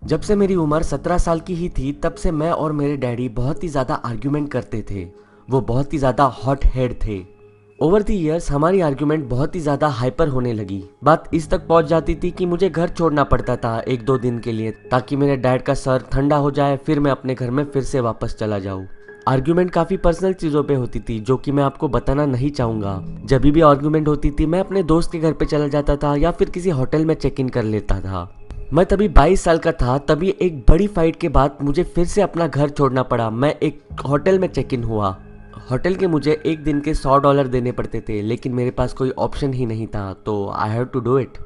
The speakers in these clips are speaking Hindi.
जब से मेरी उम्र 17 साल की ही थी तब से मैं और मेरे डैडी बहुत ही ज़्यादा आर्ग्यूमेंट करते थे। वो बहुत ही ज़्यादा हॉट हेड थे। ओवर द ईयर्स हमारी आर्ग्यूमेंट बहुत ही ज़्यादा हाइपर होने लगी। बात इस तक पहुंच जाती थी कि मुझे घर छोड़ना पड़ता था 1-2 दिन के लिए, ताकि मेरे डैड का सर ठंडा हो जाए, फिर मैं अपने घर में फिर से वापस चला जाऊँ। आर्ग्यूमेंट काफ़ी पर्सनल चीज़ों पे होती थी जो कि मैं आपको बताना नहीं चाहूँगा। जब भी आर्ग्यूमेंट होती थी मैं अपने दोस्त के घर पे चला जाता था या फिर किसी होटल में चेक इन कर लेता था। मैं तभी 22 साल का था। तभी एक बड़ी फाइट के बाद मुझे फिर से अपना घर छोड़ना पड़ा। मैं एक होटल में चेक इन हुआ। होटल के मुझे एक दिन के $100 देने पड़ते थे, लेकिन मेरे पास कोई ऑप्शन ही नहीं था, तो I have to do it.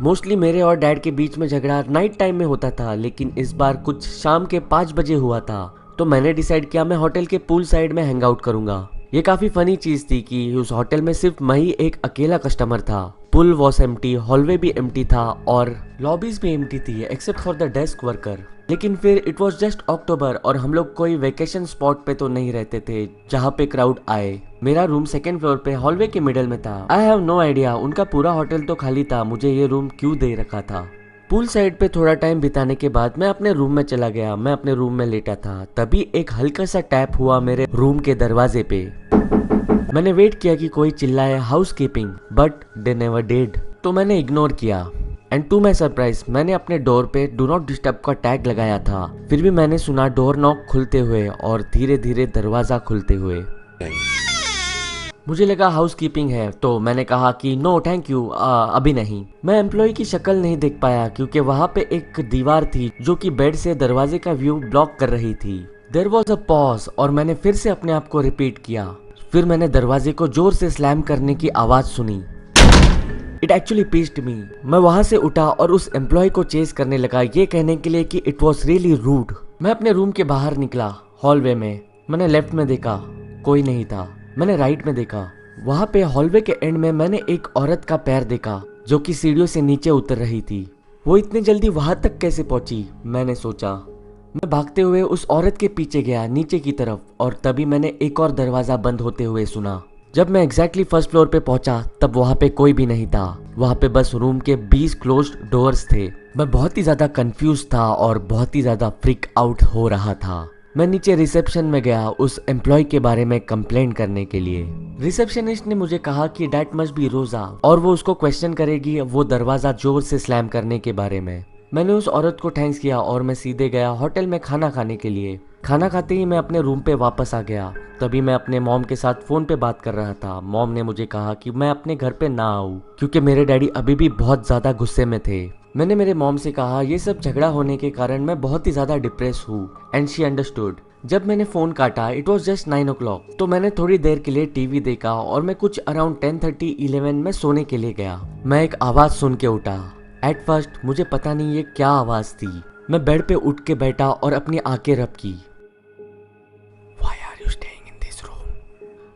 Mostly मेरे और डैड के बीच में झगड़ा नाइट टाइम में होता था, लेकिन इस बार कुछ शाम के 5 बजे हुआ था। तो मैंने डिसाइड किया मैं होटल के पूल साइड में हैंग आउट करूंगा। ये काफ़ी फनी चीज़ थी कि उस होटल में सिर्फ मैं ही एक अकेला कस्टमर था। पूल वॉज एम्प्टी, हॉलवे भी एम्प्टी था और लॉबीज भी एम्प्टी थी except for the desk worker. लेकिन फिर इट वॉज जस्ट अक्टूबर और हम लोग कोई वेकेशन स्पॉट पे तो नहीं रहते थे जहाँ पे क्राउड आए। मेरा रूम 2nd फ्लोर पे हॉलवे के मिडल में था। आई हैव नो आइडिया उनका पूरा होटल तो खाली था, मुझे ये रूम क्यों दे रखा था। पूल साइड पे थोड़ा टाइम बिताने के बाद मैं अपने रूम में चला गया। मैं अपने रूम में लेटा था, तभी एक हल्का सा टैप हुआ मेरे रूम के दरवाजे पे। मैंने वेट किया कि कोई चिल्लाए house keeping, but they never did, तो मैंने इग्नोर किया। एंड टू माई सरप्राइज मैंने अपने डोर पे डू नॉट डिस्टर्ब का टैग लगाया था। फिर भी मैंने सुना डोर नॉक खुलते हुए और धीरे धीरे दरवाजा खुलते हुए। मुझे लगा हाउस कीपिंग है, तो मैंने कहा कि नो थैंक यू, अभी नहीं। मैं एम्प्लॉय की शक्ल नहीं देख पाया क्योंकि वहाँ पे एक दीवार थी जो कि बेड से दरवाजे का व्यू ब्लॉक कर रही थी। देयर वॉज अ पॉज और मैंने फिर से अपने आप को रिपीट किया। फिर मैंने दरवाजे को जोर से स्लैम करने की आवाज सुनी। इट एक्चुअली पिस्ड मी। मैं वहां से उठा और उस एम्प्लॉय को चेस करने लगा, ये कहने के लिए कि इट वॉज रियली रूड। मैं अपने रूम के बाहर निकला हॉलवे में। मैंने लेफ्ट में देखा, कोई नहीं था। मैंने राइट में देखा, वहां पे हॉलवे के एंड में मैंने एक औरत का पैर देखा जो कि सीढ़ियों से नीचे उतर रही थी। वो इतनी जल्दी वहां तक कैसे पहुंची, मैंने सोचा। मैं भागते हुए उस औरत के पीछे गया नीचे की तरफ और तभी मैंने एक और दरवाजा बंद होते हुए सुना। जब मैं एग्जैक्टली 1st फ्लोर पे पहुंचा तब वहां पे कोई भी नहीं था। वहां पे बस रूम के 20 क्लोज्ड डोर्स थे। मैं बहुत ही ज्यादा कंफ्यूज था और बहुत ही ज्यादा फ्रीक आउट हो रहा था। मैं नीचे रिसेप्शन में गया उस एम्प्लॉय के बारे में कंप्लेंट करने के लिए। रिसेप्शनिस्ट ने मुझे कहा कि डैट मस्ट बी रोजा और वो उसको क्वेश्चन करेगी वो दरवाजा जोर से स्लैम करने के बारे में। मैंने उस औरत को थैंक्स किया और मैं सीधे गया होटल में खाना खाने के लिए। खाना खाते ही मैं अपने रूम पे वापस आ गया। तभी मैं अपने मॉम के साथ फोन पे बात कर रहा था। मॉम ने मुझे कहा कि मैं अपने घर पे ना आऊँ क्योंकि मेरे डैडी अभी भी बहुत ज्यादा गुस्से में थे। मैंने मेरे मॉम से कहा ये सब झगड़ा होने के कारण मैं बहुत ही ज्यादा डिप्रेस हूँ एंड शी अंडरस्टूड। जब मैंने फोन काटा इट वॉज जस्ट 9 o'clock, तो मैंने थोड़ी देर के लिए टीवी देखा और मैं कुछ अराउंड 10:30-11 में सोने के लिए गया। मैं एक आवाज सुन के उठा। एट फर्स्ट मुझे पता नहीं ये क्या आवाज थी। मैं बेड पे उठ के बैठा और अपनी आंखें रब की। Why are you staying in this room?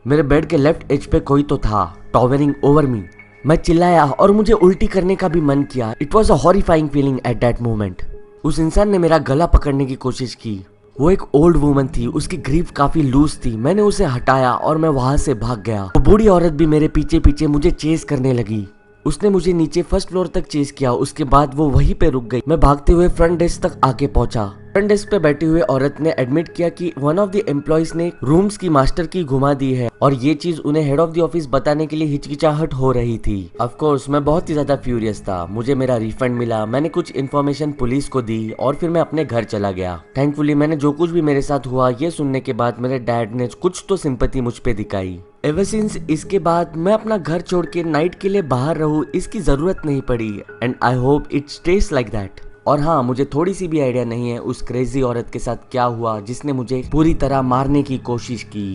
मेरे बेड के लेफ्ट एज पे कोई तो था टॉवरिंग ओवर मी। मैं चिल्लाया और मुझे उल्टी करने का भी मन किया। It was a horrifying feeling at that moment. उस इंसान ने मेरा गला पकड़ने की कोशिश की। वो एक ओल्ड वुमन थी, उसकी ग्रीफ काफी लूज थी। मैंने उसे हटाया और मैं वहां से भाग गया। वो बूढ़ी औरत भी मेरे पीछे पीछे मुझे चेस करने लगी। उसने मुझे नीचे 1st फ्लोर तक चेस किया। उसके बाद वो वहीं पे रुक गई। मैं भागते हुए फ्रंट डेस्क तक आके पहुंचा। फ्रंट डेस्क पे बैठी हुई औरत ने एडमिट किया कि वन ऑफ द एम्प्लॉयज ने रूम्स की मास्टर की घुमा दी है और ये चीज उन्हें हेड ऑफ द ऑफिस बताने के लिए हिचकिचाहट हो रही थी। ऑफ कोर्स मैं बहुत ही ज्यादा फ्यूरियस था। मुझे मेरा रिफंड मिला। मैंने कुछ इन्फॉर्मेशन पुलिस को दी और फिर मैं अपने घर चला गया। थैंकफुली मैंने जो कुछ भी मेरे साथ हुआ ये सुनने के बाद मेरे डैड ने कुछ तो सिंपैथी मुझ पे दिखाई। एवर सिंस इसके बाद मैं अपना घर छोड़ के नाइट के लिए बाहर रहूं इसकी जरूरत नहीं पड़ी and I hope it stage like that. और हाँ, मुझे थोड़ी सी भी आइडिया नहीं है उस क्रेजी औरत के साथ क्या हुआ जिसने मुझे पूरी तरह मारने की कोशिश की।